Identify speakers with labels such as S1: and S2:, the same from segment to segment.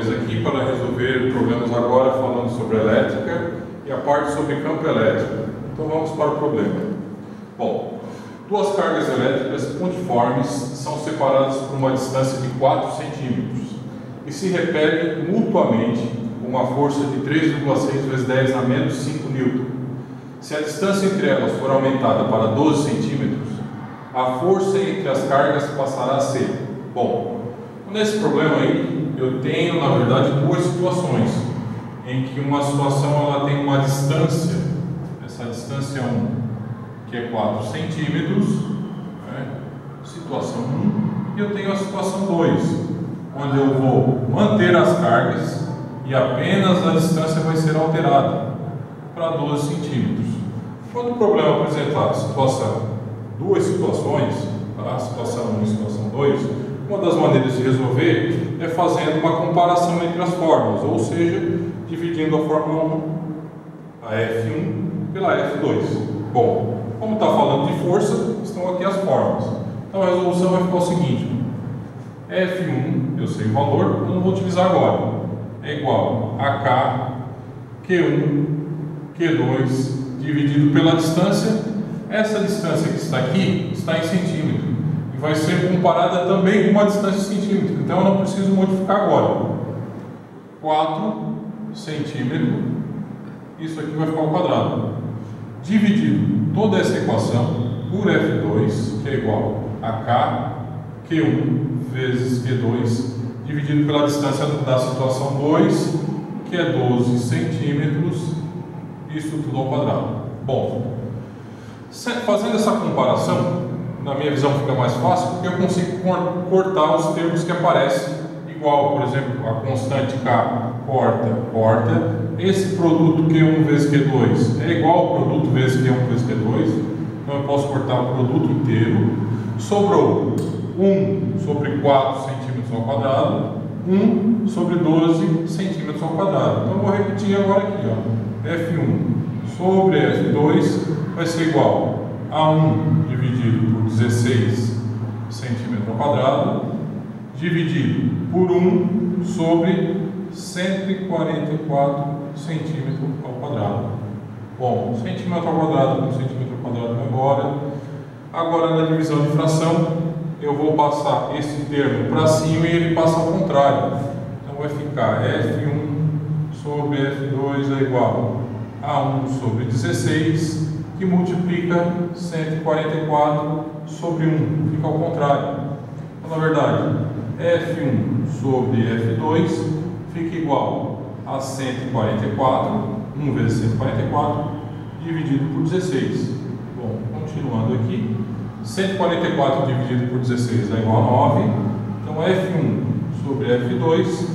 S1: situações aqui para resolver problemas agora falando sobre elétrica e a parte sobre campo elétrico. Então vamos para o problema. Bom, duas cargas elétricas pontiformes são separadas por uma distância de 4 centímetros e se repelem mutuamente com uma força de 3,6 vezes 10 a menos 5 newton. Se a distância entre elas for aumentada para 12 centímetros, a força entre as cargas passará a ser. Bom, nesse problema aí, eu tenho, na verdade, duas situações, em que uma situação ela tem uma distância, essa distância 1, que é 4 centímetros, né? Situação 1, e eu tenho a situação 2, onde eu vou manter as cargas e apenas a distância vai ser alterada para 12 centímetros. Quando o problema apresentar duas situações, tá? Situação 1 e situação 2, uma das maneiras de resolver é fazendo uma comparação entre as fórmulas, ou seja, dividindo a fórmula 1, a F1, pela F2. Bom, como está falando de força, estão aqui as fórmulas. Então a resolução vai ficar o seguinte: F1, eu sei o valor, eu não vou utilizar agora, é igual a K, Q1, Q2, dividido pela distância. Essa distância que está aqui está em centímetro e vai ser comparada também com uma distância em centímetro, então eu não preciso modificar agora. 4 centímetros, isso aqui vai ficar ao quadrado, dividido toda essa equação por F2, que é igual a K, Q1 vezes Q2, dividido pela distância da situação 2, que é 12 centímetros, isso tudo ao quadrado. Bom, fazendo essa comparação, na minha visão fica mais fácil, porque eu consigo cortar os termos que aparecem igual. Por exemplo, a constante K corta, esse produto Q1 vezes Q2 é igual ao produto vezes Q1 vezes Q2, então eu posso cortar o produto inteiro. Sobrou 1 sobre 4 centímetros ao quadrado, 1 sobre 12 centímetros ao quadrado. Então eu vou repetir agora aqui, ó. F1 sobre F2 vai ser igual a 1 dividido por 16 centímetros ao quadrado, dividido por 1 sobre 144 centímetros ao quadrado. Bom, centímetro ao quadrado com centímetro ao quadrado agora. Agora na divisão de fração, eu vou passar esse termo para cima e ele passa ao contrário. Então vai ficar F1 sobre F2 é igual a 1 sobre 16, que multiplica 144 sobre 1, fica ao contrário. Então, na verdade, F1 sobre F2 fica igual a 144, 1 vezes 144, dividido por 16. Bom, continuando aqui, 144 dividido por 16 é igual a 9, então F1 sobre F2,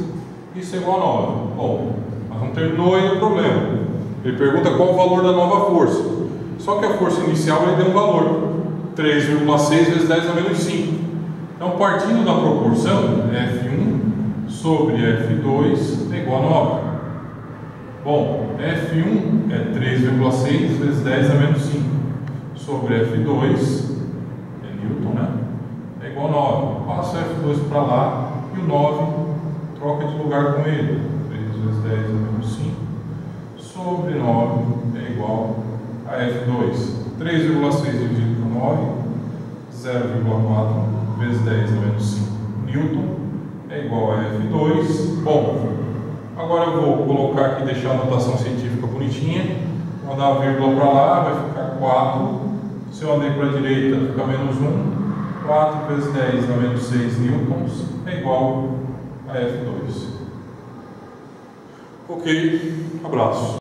S1: isso é igual a 9. Bom, mas não terminou aí o problema. Ele pergunta qual o valor da nova força. Só que a força inicial ele deu um valor, 3,6 vezes 10 a menos 5. Então, partindo da proporção, F1 sobre F2 é igual a 9. Bom, F1 é 3,6 vezes 10 a menos 5 sobre F2, é Newton, né? É igual a 9. Passo F2 para lá e o 9 troca de lugar com ele. 3 vezes 10 a menos 5 sobre 9 é igual a F2. 3,6 dividido por 9, 0,4 vezes 10 a menos 5 Newton é igual a F2. Bom, agora eu vou colocar aqui, deixar a notação científica bonitinha. Vou dar uma vírgula para lá, vai ficar 4. Se eu andei para a direita, fica menos 1. 4 vezes 10 a menos 6 newtons é igual a F2. Ok, abraço.